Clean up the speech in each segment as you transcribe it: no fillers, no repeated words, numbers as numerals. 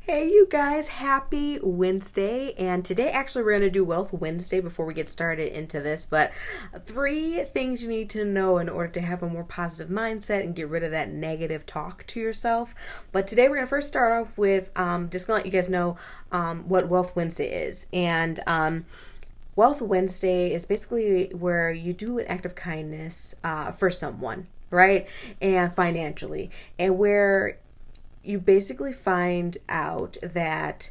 Hey, you guys, happy Wednesday. And today, actually, we're going to do Wealth Wednesday before we get started into this. But 3 things you need to know in order to have a more positive mindset and get rid of that negative talk to yourself. But today, we're going to first start off with just going to let you guys know what Wealth Wednesday is. And Wealth Wednesday is basically where you do an act of kindness for someone, right? And financially. And where you basically find out that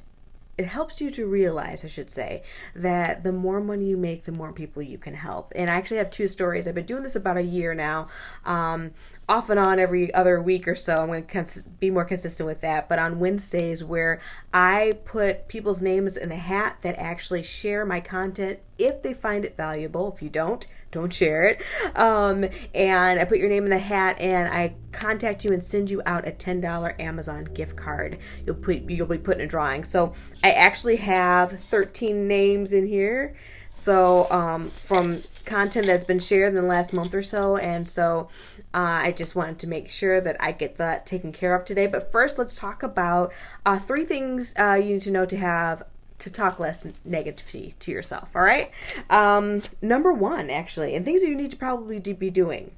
it helps you to realize, I should say, that the more money you make, the more people you can help. And I actually have 2 stories. I've been doing this about a year now, off and on every other week or so. I'm going to be more consistent with that. But on Wednesdays, where I put people's names in the hat that actually share my content if they find it valuable. If you don't share it. And I put your name in the hat and I contact you and send you out a $10 Amazon gift card. You'll be put in a drawing. So I actually have 13 names in here. So from content that's been shared in the last month or so. And so I just wanted to make sure that I get that taken care of today. But first, let's talk about 3 things you need to know to talk less negativity to yourself. All right. Number 1, actually, and things that you need to probably be doing.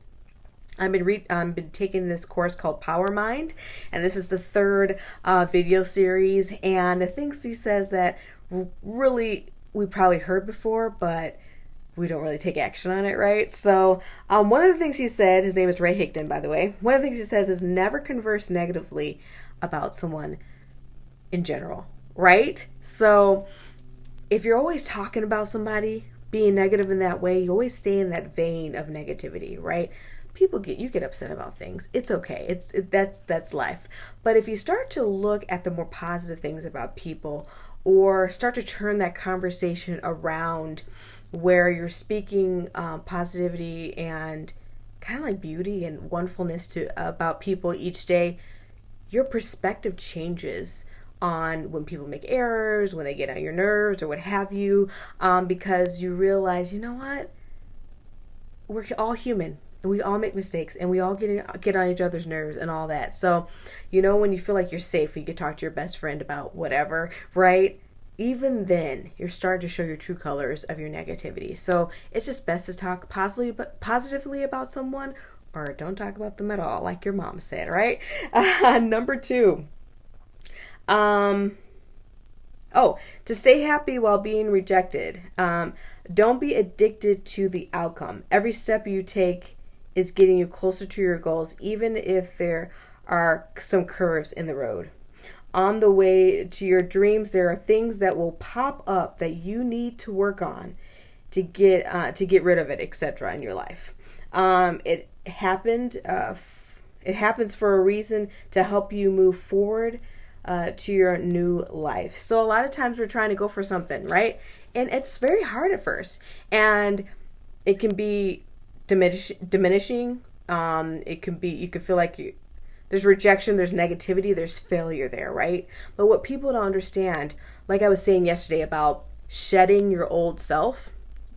I've been taking this course called Power Mind, and this is the 3rd video series. And the things he says that really we probably heard before, but we don't really take action on it, right? So one of the things he said, his name is Ray Higdon, by the way. One of the things he says is never converse negatively about someone in general. Right? So if you're always talking about somebody being negative in that way, you always stay in that vein of negativity, right? You get upset about things. It's okay. That's life. But if you start to look at the more positive things about people, or start to turn that conversation around where you're speaking positivity and kind of like beauty and wonderfulness about people each day, your perspective changes on when people make errors, when they get on your nerves or what have you, because you realize, you know what, we're all human and we all make mistakes and we all get on each other's nerves and all that. So, when you feel like you're safe, you can talk to your best friend about whatever, right? Even then, you're starting to show your true colors of your negativity. So it's just best to talk positively about someone, or don't talk about them at all, like your mom said, right? Number 2. To stay happy while being rejected. Don't be addicted to the outcome. Every step you take is getting you closer to your goals, even if there are some curves in the road. On the way to your dreams, there are things that will pop up that you need to work on to get rid of it, etc. in your life. It happens for a reason, to help you move forward to your new life. So a lot of times we're trying to go for something, right? And it's very hard at first, and it can be diminishing. You can feel like there's rejection, there's negativity, there's failure there, right? But what people don't understand, like I was saying yesterday about shedding your old self,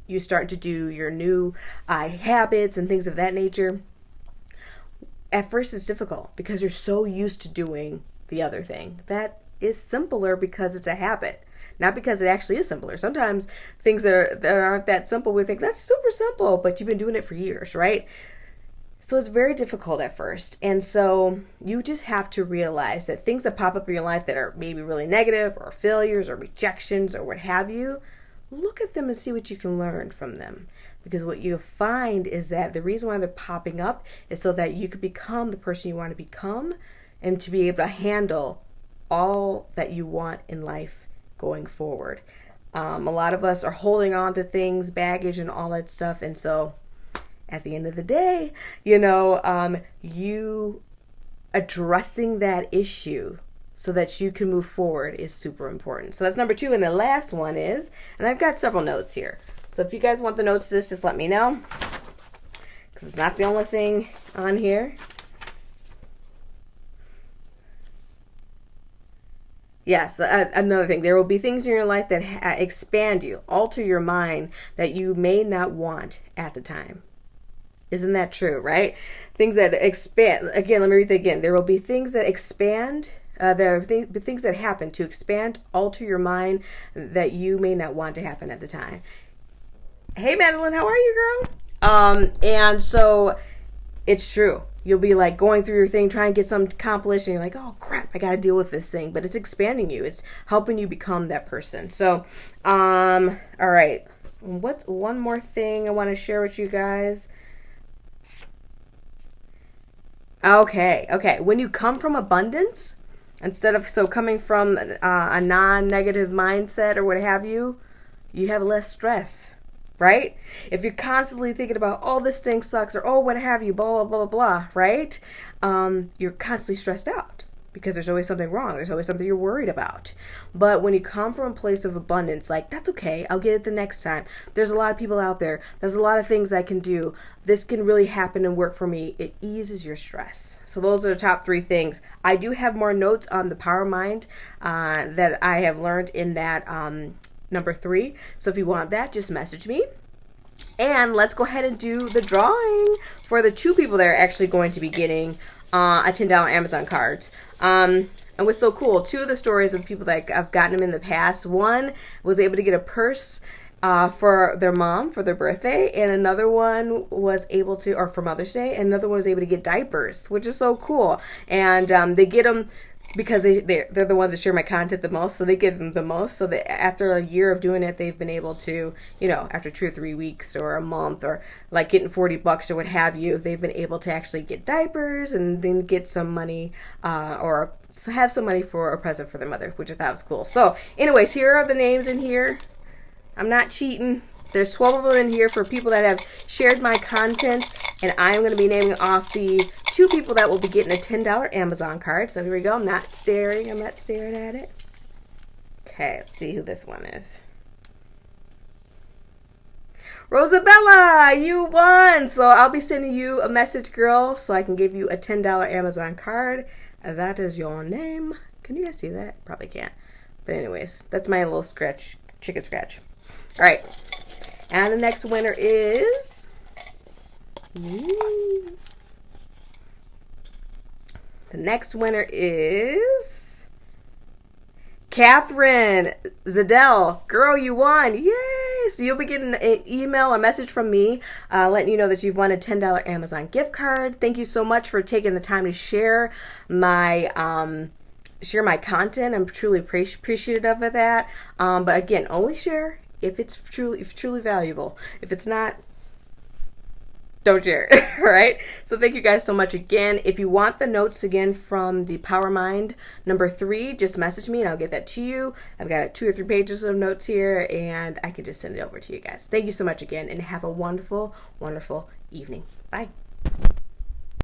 you start to do your new habits and things of that nature. At first it's difficult because you're so used to doing the other thing. That is simpler because it's a habit, not because it actually is simpler. Sometimes things that aren't that simple, we think that's super simple, but you've been doing it for years, right? So it's very difficult at first. And so you just have to realize that things that pop up in your life that are maybe really negative, or failures or rejections or what have you, look at them and see what you can learn from them. Because what you'll find is that the reason why they're popping up is so that you could become the person you want to become, and to be able to handle all that you want in life going forward. A lot of us are holding on to things, baggage and all that stuff. And so at the end of the day, you addressing that issue so that you can move forward is super important. So that's number 2. And the last one is, and I've got several notes here. So if you guys want the notes to this, just let me know, because it's not the only thing on here. Yes, another thing. There will be things in your life that expand you, alter your mind, that you may not want at the time. Isn't that true, right? Things that expand. Again, let me read that again. There will be things that expand the things that happen to expand, alter your mind that you may not want to happen at the time. Hey, Madeline, how are you, girl? And so it's true. You'll be like going through your thing, trying to get something accomplished, and you're like, oh crap, I got to deal with this thing. But it's expanding you. It's helping you become that person. So, all right. What's one more thing I want to share with you guys? Okay. When you come from abundance, instead of coming from a non-negative mindset or what have you, you have less stress. Right? If you're constantly thinking about, oh, this thing sucks, or oh, what have you, blah, blah, blah, blah, blah, right? You're constantly stressed out because there's always something wrong. There's always something you're worried about. But when you come from a place of abundance, like, that's okay, I'll get it the next time. There's a lot of people out there. There's a lot of things I can do. This can really happen and work for me. It eases your stress. So those are the top 3 things. I do have more notes on the Power Mind that I have learned in that number 3. So if you want that, just message me. And let's go ahead and do the drawing for the 2 people that are actually going to be getting a $10 Amazon cards. And what's so cool, 2 of the stories of people that I've gotten them in the past. One was able to get a purse for their mom for their birthday, and another one was able to, or for Mother's Day, and another one was able to get diapers, which is so cool. And they get them because they're the ones that share my content the most, so they get them the most. So that after a year of doing it, they've been able to, after 2 or 3 weeks or a month, or like getting $40 or what have you, they've been able to actually get diapers and then get some money or have some money for a present for their mother, which I thought was cool. So anyways, here are the names in here. I'm not cheating. There's 12 of them in here for people that have shared my content, and I'm going to be naming off the 2 people that will be getting a $10 Amazon card. So here we go. I'm not staring at it. Okay, let's see who this one is. Rosebella, you won! So I'll be sending you a message, girl, so I can give you a $10 Amazon card. That is your name. Can you guys see that? Probably can't. But anyways, that's my little chicken scratch. All right. And the next winner is... The next winner is... Kathryn Zydell. Girl, you won. Yay! So you'll be getting an email, a message from me letting you know that you've won a $10 Amazon gift card. Thank you so much for taking the time to share my content. I'm truly appreciative of that. But again, only share if it's truly valuable. If it's not, don't share. All right. So thank you guys so much again. If you want the notes again from the Power Mind number 3, just message me and I'll get that to you. I've got 2 or 3 pages of notes here and I can just send it over to you guys. Thank you so much again and have a wonderful, wonderful evening. Bye.